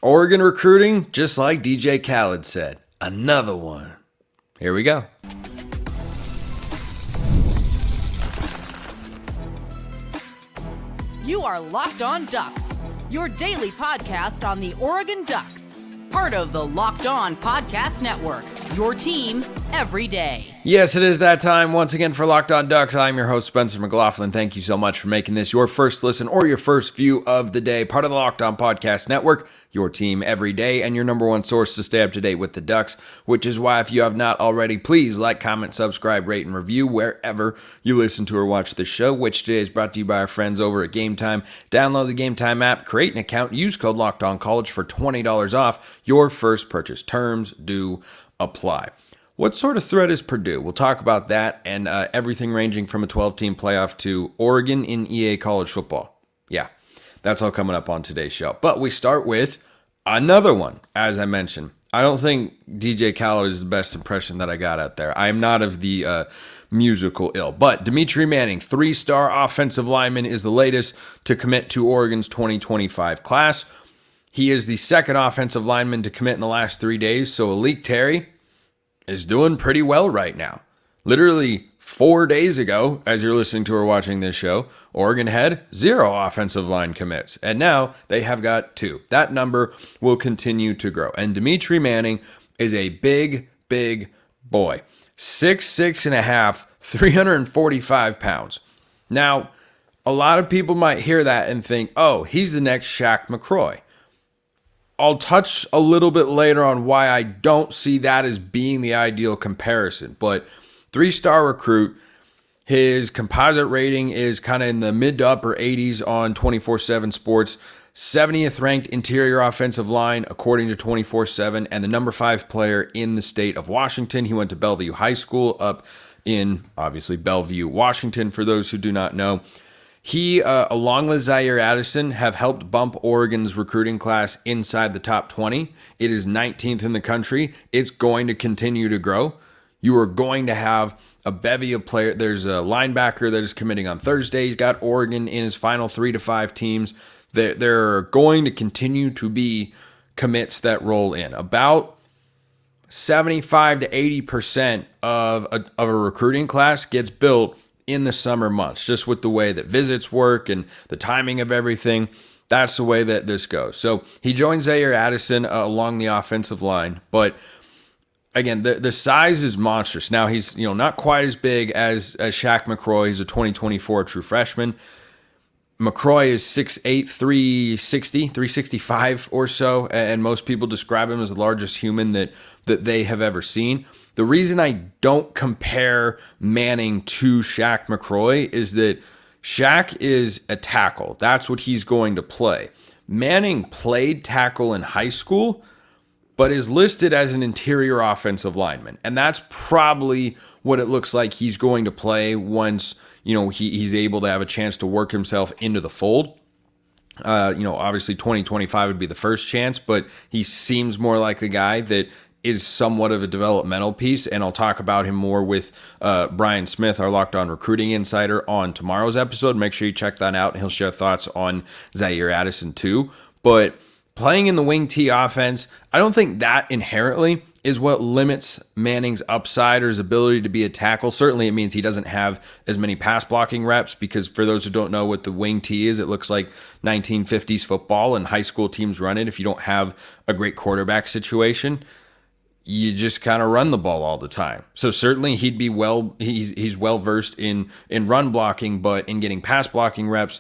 Oregon recruiting, just like DJ Khaled said, another one. Here we go. You are Locked On Ducks, your daily podcast on the Oregon Ducks, part of the Locked On Podcast Network, your team every day. Yes, it is that time once again for Locked On Ducks. I'm your host, Spencer McLaughlin. Thank you so much for making this your first listen or your first view of the day, part of the Locked On Podcast Network, your team every day, and your number one source to stay up to date with the Ducks, which is why if you have not already, please like, comment, subscribe, rate, and review wherever you listen to or watch the show, which today is brought to you by our friends over at Game Time. Download the Game Time app, create an account, use code LOCKEDONCollege for $20 off your first purchase. Terms do apply. What sort of threat is Purdue? We'll talk about that and everything ranging from a 12-team playoff to Oregon in EA college football. Yeah, that's all coming up on today's show. But we start with another one, as I mentioned. I don't think DJ Khaled is the best impression that I got out there. I am not of the musical ilk. But Demetri Manning, 3-star offensive lineman, is the latest to commit to Oregon's 2025 class. He is the second offensive lineman to commit in the last 3 days, so Alik Terry is doing pretty well right now. Literally 4 days ago, as you're listening to or watching this show, Oregon had 0 offensive line commits, and now they have got 2. That number will continue to grow. And Demetri Manning is a big, big boy. 6'6.5", 345 pounds. Now, a lot of people might hear that and think, oh, he's the next Shaq McCroy. I'll touch a little bit later on why I don't see that as being the ideal comparison. But 3-star recruit, his composite rating is kind of in the mid to upper 80s on 24/7 Sports. 70th ranked interior offensive line according to 24/7, and the number 5 player in the state of Washington. He went to Bellevue High School up in, obviously, Bellevue, Washington, for those who do not know. He, along with Zaire Addison, have helped bump Oregon's recruiting class inside the top 20. It is 19th in the country. It's going to continue to grow. You are going to have a bevy of players. There's a linebacker that is committing on Thursday. He's got Oregon in his final 3 to 5 teams. There are going to continue to be commits that roll in. About 75 to 80% of a recruiting class gets built in the summer months, just with the way that visits work and the timing of everything. That's the way that this goes. So he joins Zaire Addison along the offensive line, but again, the size is monstrous. Now he's not quite as big as Shaq McCroy. He's a 2024 true freshman. McCroy is 6'8", 360, 365 or so, and most people describe him as the largest human that they have ever seen. The reason I don't compare Manning to Shaq McCroy is that Shaq is a tackle. That's what he's going to play. Manning played tackle in high school, but is listed as an interior offensive lineman. And that's probably what it looks like he's going to play once, he's able to have a chance to work himself into the fold. Obviously 2025 would be the first chance, but he seems more like a guy that is somewhat of a developmental piece, and I'll talk about him more with Brian Smith, our Locked On Recruiting Insider, on tomorrow's episode. Make sure you check that out, and he'll share thoughts on Zaire Addison too. But playing in the wing T offense, I don't think that inherently is what limits Manning's upside or his ability to be a tackle. Certainly it means he doesn't have as many pass blocking reps, because for those who don't know what the wing T is, it looks like 1950s football and high school teams run it. If you don't have a great quarterback situation, you just kind of run the ball all the time. So certainly he'd be he's well versed in run blocking, but in getting pass blocking reps,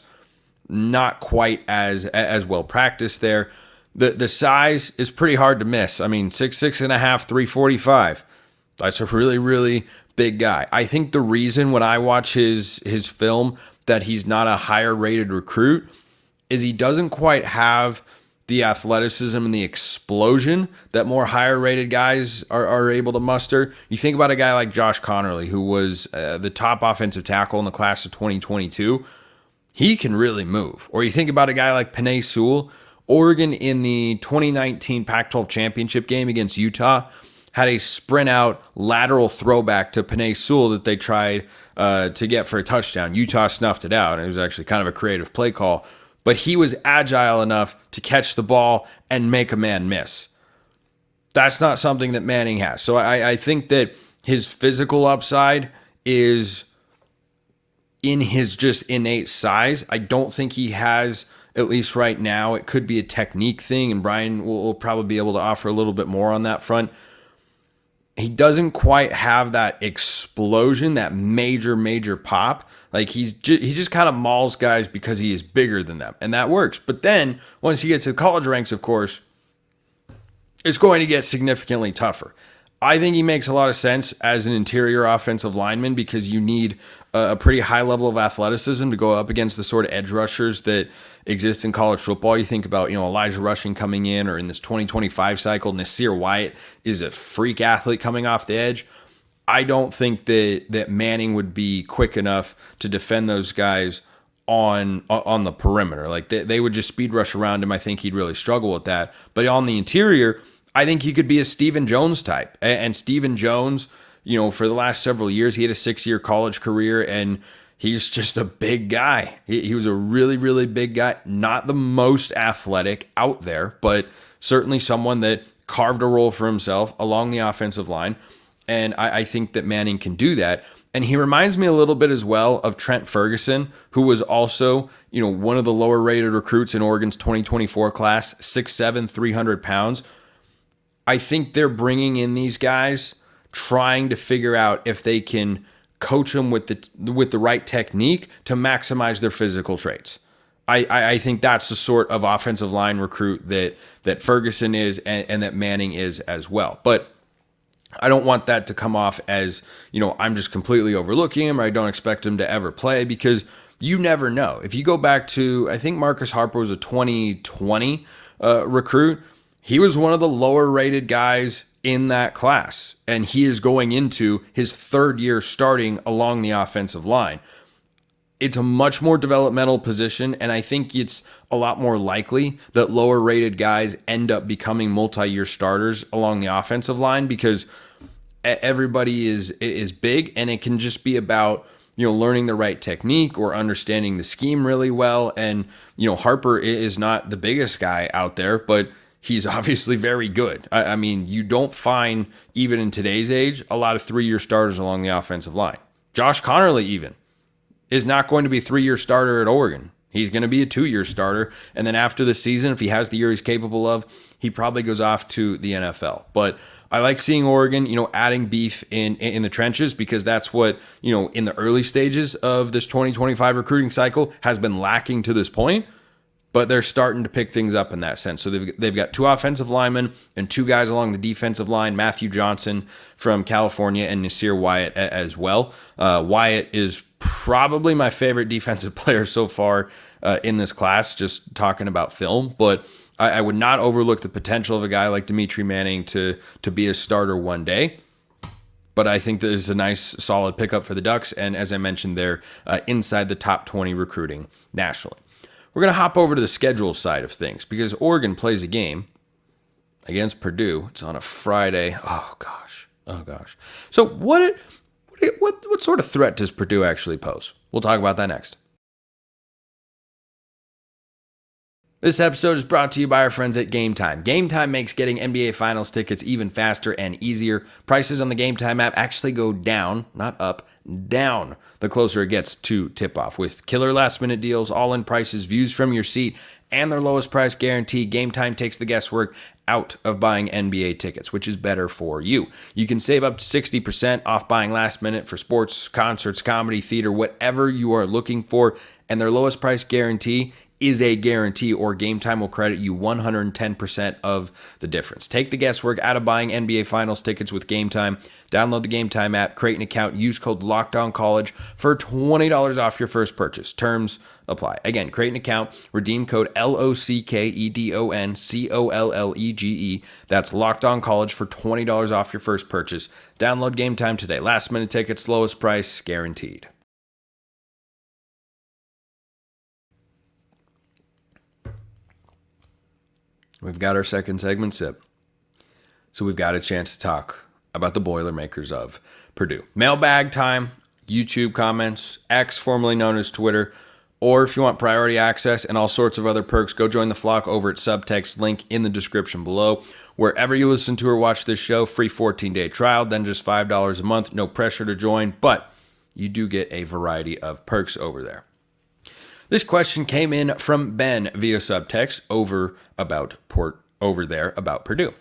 not quite as well practiced there. The size is pretty hard to miss. I mean, 6'6.5", 345. That's a really, really big guy. I think the reason when I watch his film that he's not a higher rated recruit is he doesn't quite have the athleticism and the explosion that more higher rated guys are able to muster. You think about a guy like Josh Connerly, who was the top offensive tackle in the class of 2022. He can really move. Or you think about a guy like Penei Sewell. Oregon in the 2019 Pac-12 championship game against Utah had a sprint out lateral throwback to Penei Sewell that they tried to get for a touchdown. Utah snuffed it out. It was actually kind of a creative play call. but he was agile enough to catch the ball and make a man miss. That's not something that Manning has. So I think that his physical upside is in his just innate size. I don't think he has, at least right now, it could be a technique thing, and Brian will probably be able to offer a little bit more on that front. He doesn't quite have that explosion, that major pop. Like he just kind of mauls guys because he is bigger than them, and that works. But then once you get to the college ranks, of course, it's going to get significantly tougher. I think he makes a lot of sense as an interior offensive lineman because you need a pretty high level of athleticism to go up against the sort of edge rushers that exist in college football. You think about, Elijah Rushing coming in, or in this 2025 cycle, Nasir Wyatt is a freak athlete coming off the edge. I don't think that Manning would be quick enough to defend those guys on the perimeter. Like they would just speed rush around him. I think he'd really struggle with that. But on the interior, I think he could be a Stephen Jones type. And Stephen Jones, for the last several years, he had a 6-year college career, and he's just a big guy. He was a really, really big guy. Not the most athletic out there, but certainly someone that carved a role for himself along the offensive line. And I think that Manning can do that. And he reminds me a little bit as well of Trent Ferguson, who was also, one of the lower rated recruits in Oregon's 2024 class, 6'7", 300 pounds. I think they're bringing in these guys, trying to figure out if they can coach them with the right technique to maximize their physical traits. I think that's the sort of offensive line recruit that Ferguson is and that Manning is as well. But I don't want that to come off as, I'm just completely overlooking him, or I don't expect him to ever play, because you never know. If you go back to, I think Marcus Harper was a 2020 recruit. He was one of the lower rated guys in that class, and he is going into his 3rd year starting along the offensive line. It's a much more developmental position, and I think it's a lot more likely that lower rated guys end up becoming multi-year starters along the offensive line, because everybody is big, and it can just be about learning the right technique or understanding the scheme really well. And Harper is not the biggest guy out there, but he's obviously very good. I mean, you don't find, even in today's age, a lot of 3-year starters along the offensive line. Josh Connerly even is not going to be a 3-year starter at Oregon. He's going to be a 2-year starter. And then after the season, if he has the year he's capable of, he probably goes off to the NFL. But I like seeing Oregon, adding beef in the trenches, because that's what, in the early stages of this 2025 recruiting cycle has been lacking to this point. But they're starting to pick things up in that sense. So they've got 2 offensive linemen and 2 guys along the defensive line, Matthew Johnson from California and Nasir Wyatt as well. Wyatt is probably my favorite defensive player so far in this class, just talking about film. But I would not overlook the potential of a guy like Demetri Manning to be a starter one day. But I think this is a nice, solid pickup for the Ducks. And as I mentioned, they're inside the top 20 recruiting nationally. We're going to hop over to the schedule side of things, because Oregon plays a game against Purdue. It's on a Friday. Oh, gosh. So what sort of threat does Purdue actually pose? We'll talk about that next. This episode is brought to you by our friends at Game Time. Game Time makes getting NBA Finals tickets even faster and easier. Prices on the Game Time app actually go down, not up, down, the closer it gets to tip-off. With killer last-minute deals, all-in prices, views from your seat, and their lowest price guarantee, Game Time takes the guesswork out of buying NBA tickets, which is better for you. You can save up to 60% off buying last minute for sports, concerts, comedy, theater, whatever you are looking for, and their lowest price guarantee is a guarantee, or Game Time will credit you 110% of the difference. Take the guesswork out of buying NBA Finals tickets with Game Time. Download the Game Time app, create an account, use code LOCKEDONCollege for $20 off your first purchase. Terms apply. Again, create an account, redeem code LOCKEDONCOLLEGE. That's LOCKEDONCollege for $20 off your first purchase. Download Game Time today. Last minute tickets, lowest price guaranteed. We've got our second segment sip. So we've got a chance to talk about the Boilermakers of Purdue. Mailbag time, YouTube comments, X, formerly known as Twitter, Or if you want priority access and all sorts of other perks, go join the flock over at Subtext, link in the description below. Wherever you listen to or watch this show, free 14-day trial, then just $5 a month. No pressure to join, but you do get a variety of perks over there. This question came in from Ben via Subtext over there about Purdue.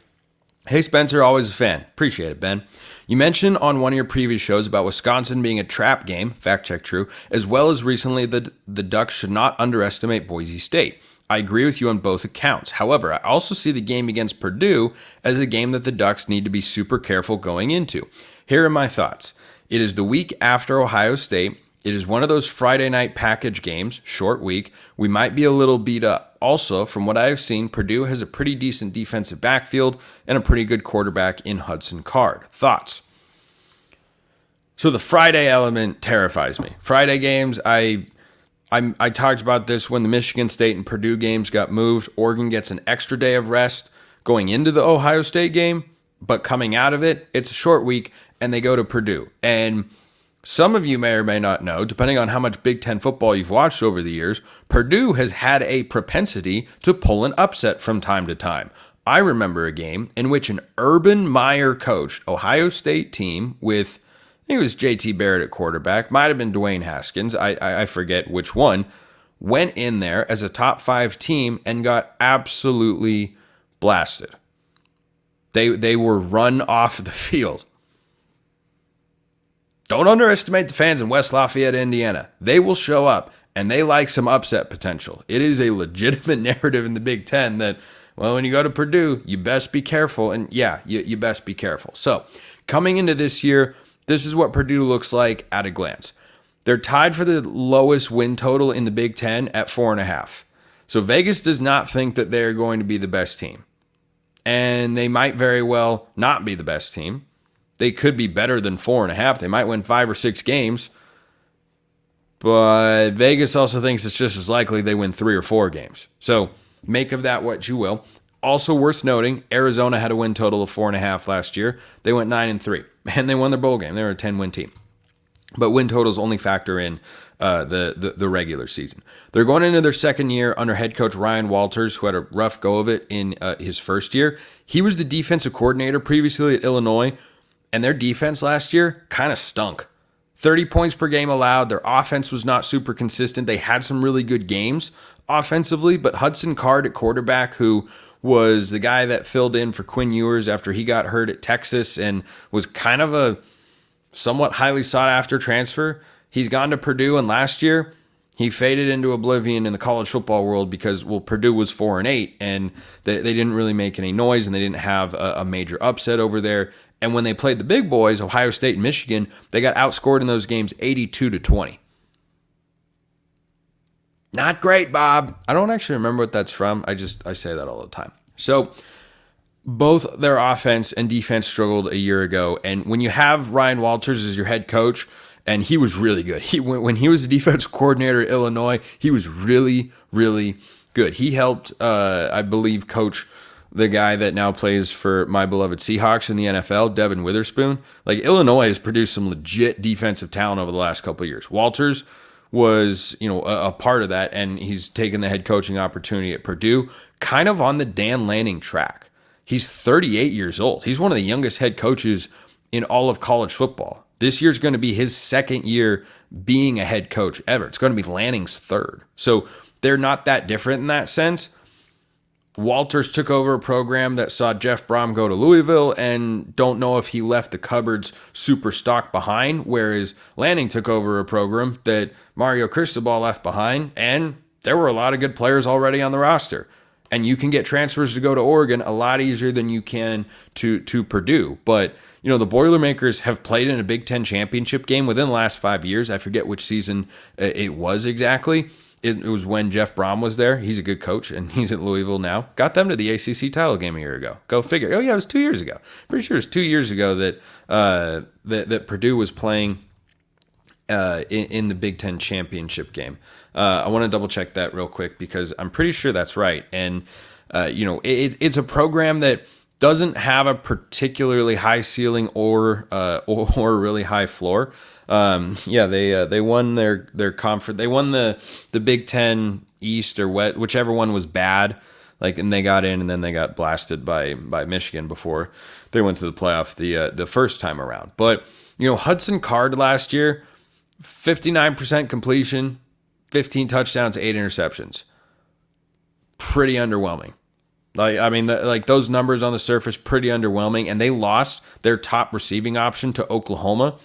Hey Spencer, always a fan. Appreciate it, Ben. You mentioned on one of your previous shows about Wisconsin being a trap game, fact check true, as well as recently the Ducks should not underestimate Boise State. I agree with you on both accounts. However, I also see the game against Purdue as a game that the Ducks need to be super careful going into. Here are my thoughts. It is the week after Ohio State. It is one of those Friday night package games, short week. We might be a little beat up. Also, from what I have seen, Purdue has a pretty decent defensive backfield and a pretty good quarterback in Hudson Card. Thoughts? So the Friday element terrifies me. Friday games, I talked about this when the Michigan State and Purdue games got moved. Oregon gets an extra day of rest going into the Ohio State game, but coming out of it, it's a short week, and they go to Purdue. And some of you may or may not know, depending on how much Big Ten football you've watched over the years, Purdue has had a propensity to pull an upset from time to time. I remember a game in which an Urban Meyer coached Ohio State team with, I think it was JT Barrett at quarterback, might have been Dwayne Haskins, I forget which one, went in there as a top 5 team and got absolutely blasted. They were run off the field. Don't underestimate the fans in West Lafayette, Indiana. They will show up, and they like some upset potential. It is a legitimate narrative in the Big Ten that, well, when you go to Purdue, you best be careful. And yeah, you best be careful. So coming into this year, this is what Purdue looks like at a glance. They're tied for the lowest win total in the Big Ten at 4.5. So Vegas does not think that they're going to be the best team. And they might very well not be the best team. They could be better than 4.5. They might win 5 or 6 games. But Vegas also thinks it's just as likely they win 3 or 4 games. So make of that what you will. Also worth noting, Arizona had a win total of 4.5 last year. They went 9-3. And they won their bowl game. They were a 10-win team. But win totals only factor in the regular season. They're going into their second year under head coach Ryan Walters, who had a rough go of it in his first year. He was the defensive coordinator previously at Illinois. And their defense last year kind of stunk. 30 points per game allowed. Their offense was not super consistent. They had some really good games offensively, but Hudson Card at quarterback, who was the guy that filled in for Quinn Ewers after he got hurt at Texas and was kind of a somewhat highly sought after transfer. He's gone to Purdue, and last year he faded into oblivion in the college football world because, well, Purdue was 4-8, and they didn't really make any noise, and they didn't have a major upset over there. And when they played the big boys, Ohio State and Michigan, they got outscored in those games 82-20. Not great, Bob. I don't actually remember what that's from. I say that all the time. So both their offense and defense struggled a year ago. And when you have Ryan Walters as your head coach, and he was really good. When he was the defensive coordinator at Illinois, he was really, really good. He helped, I believe, coach the guy that now plays for my beloved Seahawks in the NFL, Devin Witherspoon. Like, Illinois has produced some legit defensive talent over the last couple of years. Walters was, a part of that, and he's taken the head coaching opportunity at Purdue, kind of on the Dan Lanning track. He's 38 years old. He's one of the youngest head coaches in all of college football. This year's going to be his second year being a head coach ever. It's going to be Lanning's third. So they're not that different in that sense. Walters took over a program that saw Jeff Brom go to Louisville, and don't know if he left the cupboards super stocked behind, whereas Lanning took over a program that Mario Cristobal left behind, and there were a lot of good players already on the roster. And you can get transfers to go to Oregon a lot easier than you can to Purdue. But, the Boilermakers have played in a Big Ten championship game within the last 5 years. I forget which season it was exactly. It was when Jeff Brom was there. He's a good coach, and he's at Louisville now. Got them to the ACC title game a year ago. Go figure. Oh, yeah, it was 2 years ago. Pretty sure it was 2 years ago that Purdue was playing in the Big Ten championship game. I want to double check that real quick because I'm pretty sure that's right. And, it's a program that doesn't have a particularly high ceiling or really high floor. They won their conference. They won the Big Ten East or West, whichever one was bad. And they got in, and then they got blasted by Michigan before they went to the playoff the first time around. But Hudson Card last year, 59% completion, 15 touchdowns, 8 interceptions. Pretty underwhelming. Those numbers on the surface, pretty underwhelming. And they lost their top receiving option to Oklahoma.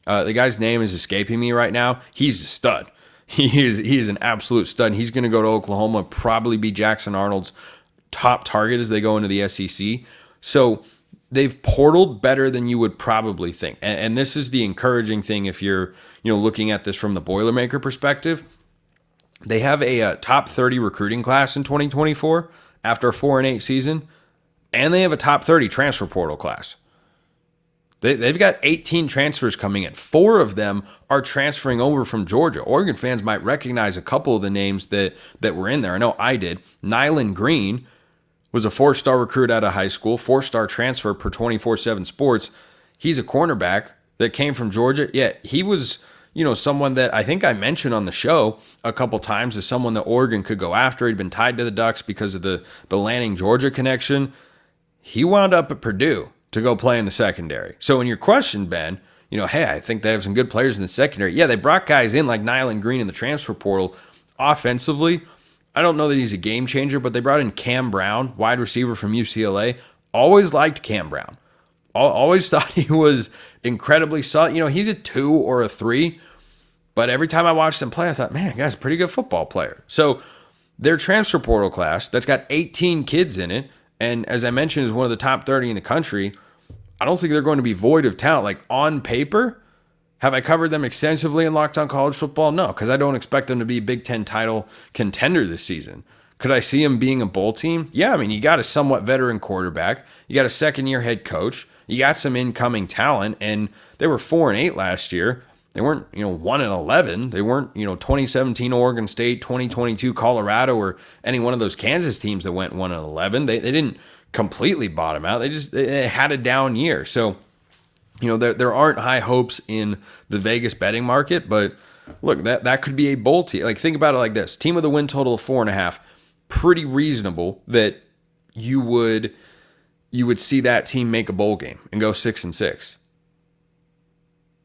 The guy's name is escaping me right now. He's a stud. He is an absolute stud. And he's going to go to Oklahoma, probably be Jackson Arnold's top target as they go into the SEC. So they've portaled better than you would probably think. And this is the encouraging thing if you're looking at this from the Boilermaker perspective. They have a top 30 recruiting class in 2024 after a 4-8 season, and they have a top 30 transfer portal class. They've got 18 transfers coming in. 4 of them are transferring over from Georgia. Oregon fans might recognize a couple of the names that were in there. I know I did. Nyland Green was a 4-star recruit out of high school, 4-star transfer per 24/7 Sports. He's a cornerback that came from Georgia. Yeah, he was someone that I think I mentioned on the show a couple times as someone that Oregon could go after. He'd been tied to the Ducks because of the Lanning, Georgia connection. He wound up at Purdue to go play in the secondary. So in your question, Ben, hey, I think they have some good players in the secondary. Yeah, they brought guys in like Nyland Green in the transfer portal. Offensively, I don't know that he's a game changer, but they brought in Cam Brown, wide receiver from UCLA. Always liked Cam Brown. Always thought he was incredibly solid. He's a 2 or a 3, but every time I watched him play, I thought, man, that guy's a pretty good football player. So their transfer portal class that's got 18 kids in it, and as I mentioned, is one of the top 30 in the country, I don't think they're going to be void of talent. Like on paper, have I covered them extensively in Locked On College Football? No, because I don't expect them to be a Big Ten title contender this season. Could I see them being a bowl team? Yeah, you got a somewhat veteran quarterback. You got a second-year head coach. You got some incoming talent, and they were 4-8 last year. They weren't, 1-11. They weren't, 2017 Oregon State, 2022 Colorado, or any one of those Kansas teams that went 1-11. They didn't completely bottom out. They had a down year. So, there aren't high hopes in the Vegas betting market, but look, that could be a bowl team. Think about it like this. Team with a win total of 4.5, pretty reasonable that you would see that team make a bowl game and go 6-6.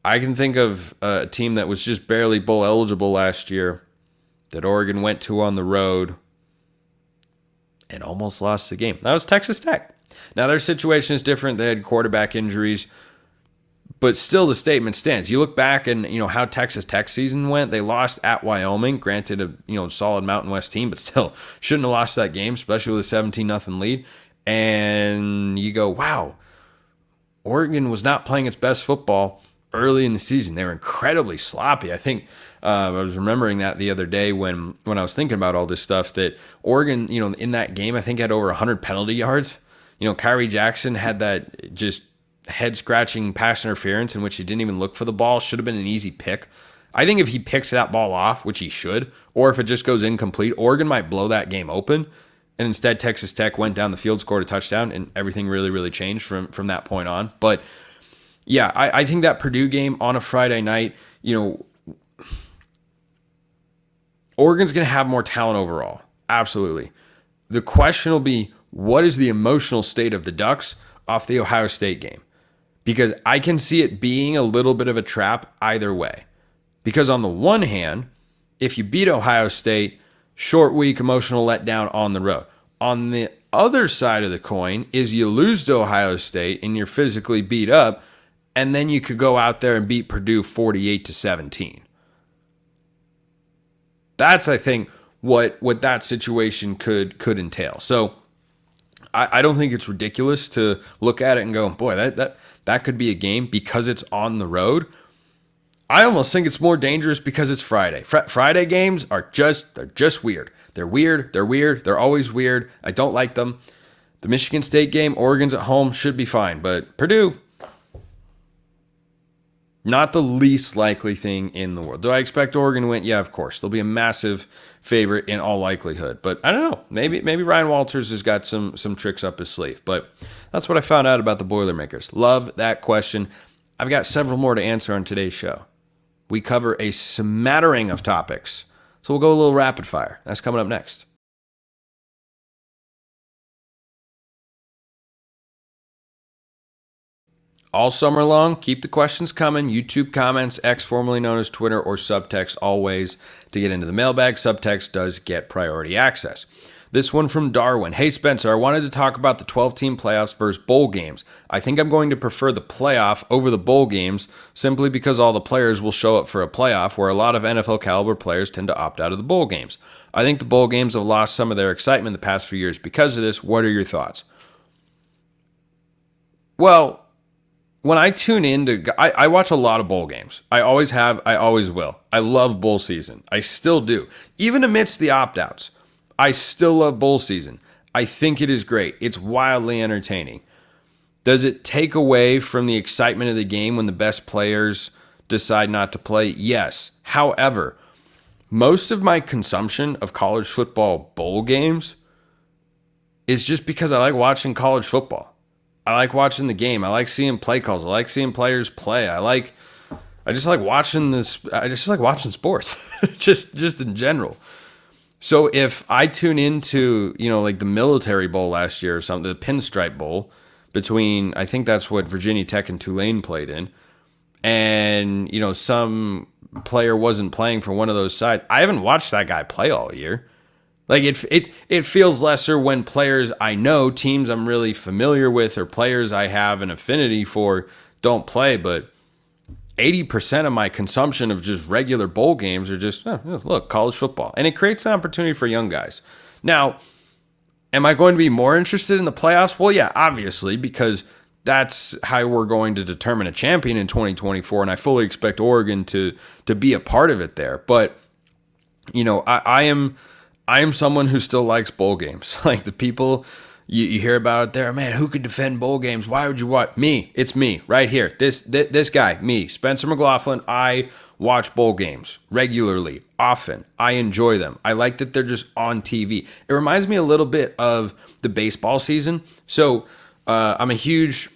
I can think of a team that was just barely bowl eligible last year that Oregon went to on the road and almost lost the game. That was Texas Tech. Now, their situation is different. They had quarterback injuries, but still the statement stands. You look back and how Texas Tech season went. They lost at Wyoming, granted a solid Mountain West team, but still shouldn't have lost that game, especially with a 17-0 lead. And you go, wow, Oregon was not playing its best football early in the season. They were incredibly sloppy. I think I was remembering that the other day when I was thinking about all this stuff, that Oregon, in that game, I think had over 100 penalty yards. Kyrie Jackson had that just head-scratching pass interference in which he didn't even look for the ball. Should have been an easy pick. I think if he picks that ball off, which he should, or if it just goes incomplete, Oregon might blow that game open. And instead, Texas Tech went down the field, scored a touchdown, and everything really, really changed from that point on. But yeah, I think that Purdue game on a Friday night, Oregon's going to have more talent overall. Absolutely. The question will be, what is the emotional state of the Ducks off the Ohio State game? Because I can see it being a little bit of a trap either way. Because on the one hand, if you beat Ohio State, short week, emotional letdown on the road. On the other side of the coin is you lose to Ohio State and you're physically beat up, and then you could go out there and beat Purdue 48-17. That's, I think, what that situation could entail. So I don't think it's ridiculous to look at it and go, boy, that could be a game because it's on the road. I almost think it's more dangerous because it's Friday. Friday games are just weird. They're weird. They're always weird. I don't like them. The Michigan State game, Oregon's at home, should be fine. But Purdue, Not the least likely thing in the world. Do I expect Oregon to win? Yeah, of course. They'll be a massive favorite in all likelihood. But I don't know. Maybe Ryan Walters has got some tricks up his sleeve. But that's what I found out about the Boilermakers. Love that question. I've got several more to answer on today's show. We cover a smattering of topics. So we'll go a little rapid fire. That's coming up next. All summer long, keep the questions coming. YouTube comments, X formerly known as Twitter, or subtext always to get into the mailbag. Subtext does get priority access. This one from Darwin. Hey Spencer, I wanted to talk about the 12-team playoffs versus bowl games. I think I'm going to prefer the playoff over the bowl games simply because all the players will show up for a playoff where a lot of NFL caliber players tend to opt out of the bowl games. I think the bowl games have lost some of their excitement the past few years because of this. What are your thoughts? Well, when I tune in I watch a lot of bowl games. I always have. I always will. I love bowl season. I still do. Even amidst the opt-outs, I still love bowl season. I think it is great. It's wildly entertaining. Does it take away from the excitement of the game when the best players decide not to play? Yes. However, most of my consumption of college football bowl games is just because I like watching college football. I like watching the game. I like seeing play calls. I like seeing players play. I just like watching this. I just like watching sports, just in general. So if I tune into, like the Military Bowl last year or something, the Pinstripe Bowl between, I think that's what Virginia Tech and Tulane played in, and some player wasn't playing for one of those sides, I haven't watched that guy play all year. Like it feels lesser when players I know, teams I'm really familiar with, or players I have an affinity for don't play. But 80% of my consumption of just regular bowl games are just, look, college football. And it creates an opportunity for young guys. Now, am I going to be more interested in the playoffs? Well, yeah, obviously, because that's how we're going to determine a champion in 2024. And I fully expect Oregon to be a part of it there. But, I am someone who still likes bowl games. Like the people you hear about it there, man, who could defend bowl games? Why would you watch? Me. It's me right here. This guy, me, Spencer McLaughlin. I watch bowl games regularly, often. I enjoy them. I like that they're just on TV. It reminds me a little bit of the baseball season. So I'm a huge,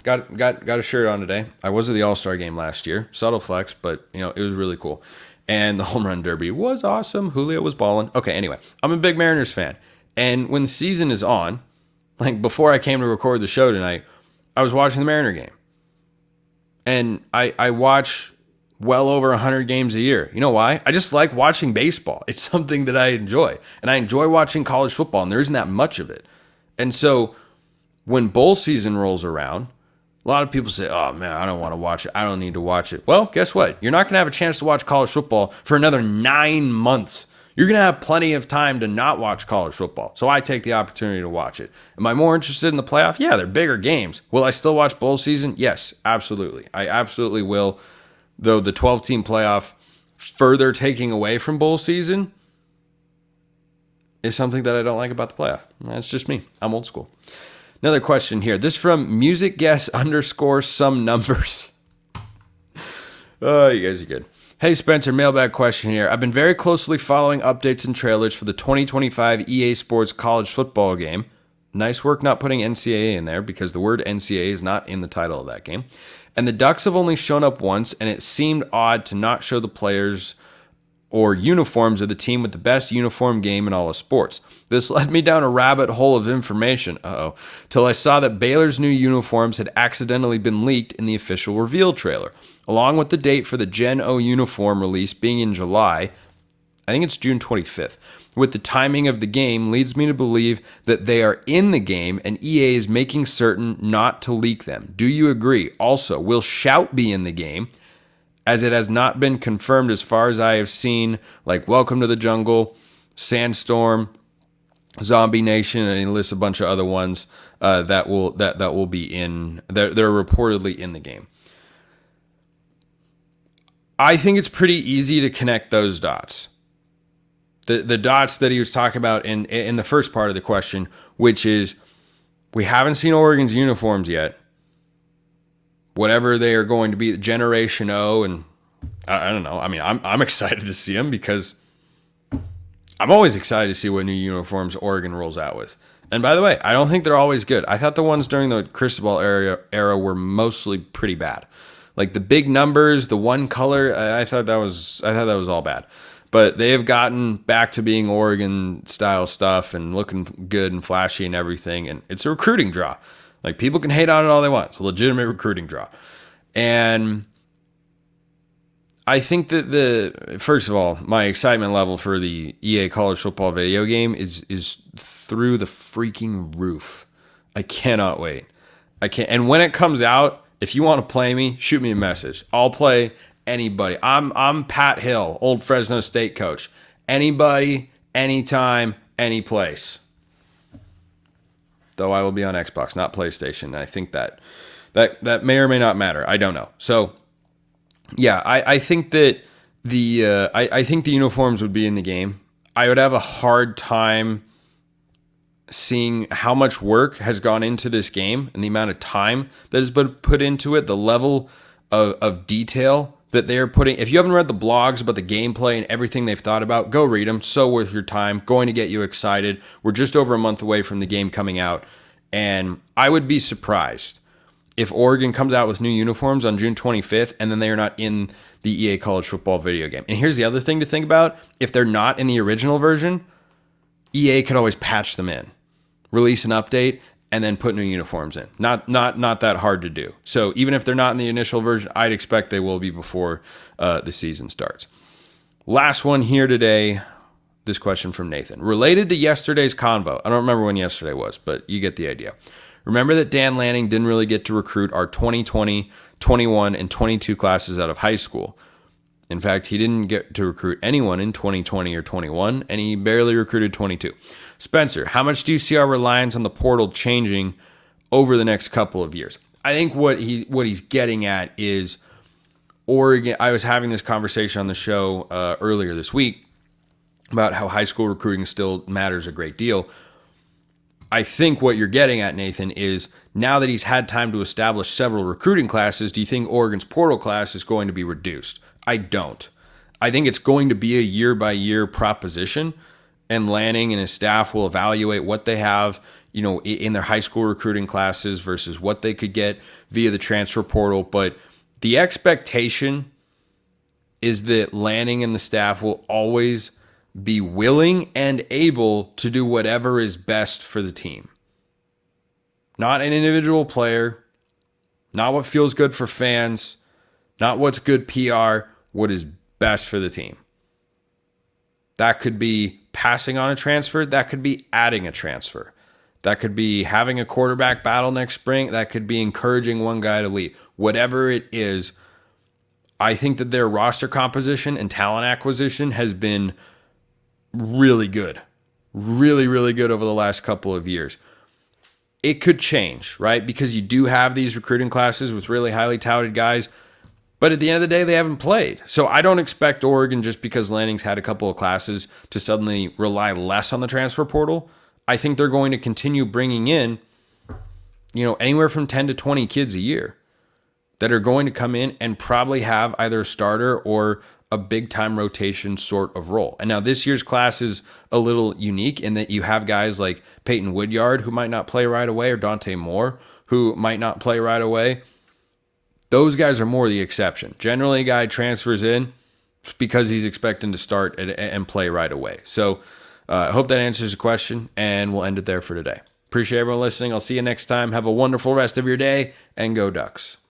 got a shirt on today. I was at the All-Star game last year. Subtle flex, but it was really cool. And the home run derby was awesome. Julio was balling. Okay, anyway, I'm a big Mariners fan. And when the season is on, like before I came to record the show tonight, I was watching the Mariner game. And I watch well over 100 games a year. You know why? I just like watching baseball. It's something that I enjoy. And I enjoy watching college football, and there isn't that much of it. And so when bowl season rolls around, a lot of people say, oh, man, I don't want to watch it. I don't need to watch it. Well, guess what? You're not going to have a chance to watch college football for another 9 months. You're going to have plenty of time to not watch college football. So I take the opportunity to watch it. Am I more interested in the playoff? Yeah, they're bigger games. Will I still watch bowl season? Yes, absolutely. I absolutely will. Though the 12-team playoff further taking away from bowl season is something that I don't like about the playoff. That's just me. I'm old school. Another question here. This from musicguess_some numbers. Oh, you guys are good. Hey, Spencer, mailbag question here. I've been very closely following updates and trailers for the 2025 EA Sports college football game. Nice work not putting NCAA in there because the word NCAA is not in the title of that game. And the Ducks have only shown up once, and it seemed odd to not show the players or uniforms of the team with the best uniform game in all of sports. This led me down a rabbit hole of information, till I saw that Baylor's new uniforms had accidentally been leaked in the official reveal trailer, along with the date for the Gen O uniform release being in July. I think it's June 25th. With the timing of the game leads me to believe that they are in the game and EA is making certain not to leak them. Do you agree? Also, will Shout be in the game? As it has not been confirmed as far as I have seen, like Welcome to the Jungle, Sandstorm, Zombie Nation, and he lists a bunch of other ones that will be in. They're reportedly in the game. I think it's pretty easy to connect those dots. The dots that he was talking about in the first part of the question, which is we haven't seen Oregon's uniforms yet. whatever they are going to be, Generation O, and I don't know. I mean, I'm excited to see them because I'm always excited to see what new uniforms Oregon rolls out with. And by the way, I don't think they're always good. I thought the ones during the Cristobal era were mostly pretty bad. Like the big numbers, the one color, I thought that was all bad. But they have gotten back to being Oregon style stuff and looking good and flashy and everything. And it's a recruiting draw. Like people can hate on it all they want. It's a legitimate recruiting draw. And I think that first of all, my excitement level for the EA college football video game is through the freaking roof. I cannot wait. And when it comes out, if you want to play me, shoot me a message. I'll play anybody. I'm Pat Hill, old Fresno State coach. Anybody, anytime, any place. Though I will be on Xbox, not PlayStation. I think that may or may not matter. I don't know. So yeah, I think that I think the uniforms would be in the game. I would have a hard time seeing how much work has gone into this game and the amount of time that has been put into it, the level of detail that they're putting. If you haven't read the blogs about the gameplay and everything they've thought about, go read them. So worth your time. Going to get you excited. We're just over a month away from the game coming out, and I would be surprised if Oregon comes out with new uniforms on June 25th and then they are not in the EA college football video game. And here's the other thing to think about. If they're not in the original version, EA could always patch them in, release an update, and then put new uniforms in. Not that hard to do. So even if they're not in the initial version, I'd expect they will be before the season starts. Last one here today. This question from Nathan. Related to yesterday's convo. I don't remember when yesterday was, but you get the idea. Remember that Dan Lanning didn't really get to recruit our 2020, 21, and 22 classes out of high school. In fact, he didn't get to recruit anyone in 2020 or 21, and he barely recruited 22. Spencer, how much do you see our reliance on the portal changing over the next couple of years? I think what he's getting at is Oregon. I was having this conversation on the show earlier this week about how high school recruiting still matters a great deal. I think what you're getting at, Nathan, is now that he's had time to establish several recruiting classes, do you think Oregon's portal class is going to be reduced? I don't. I think it's going to be a year-by-year proposition, and Lanning and his staff will evaluate what they have, in their high school recruiting classes versus what they could get via the transfer portal. But the expectation is that Lanning and the staff will always be willing and able to do whatever is best for the team. Not an individual player, not what feels good for fans, not what's good PR, what is best for the team. That could be passing on a transfer, that could be adding a transfer. That could be having a quarterback battle next spring, that could be encouraging one guy to leave. Whatever it is, I think that their roster composition and talent acquisition has been really good. Really, really good over the last couple of years. It could change, right? Because you do have these recruiting classes with really highly touted guys, but at the end of the day, they haven't played. So I don't expect Oregon, just because Lanning's had a couple of classes, to suddenly rely less on the transfer portal. I think they're going to continue bringing in, anywhere from 10 to 20 kids a year that are going to come in and probably have either a starter or a big-time rotation sort of role. And now this year's class is a little unique in that you have guys like Peyton Woodyard, who might not play right away, or Dante Moore, who might not play right away. Those guys are more the exception. Generally, a guy transfers in because he's expecting to start and play right away. So I hope that answers the question, and we'll end it there for today. Appreciate everyone listening. I'll see you next time. Have a wonderful rest of your day, and go Ducks.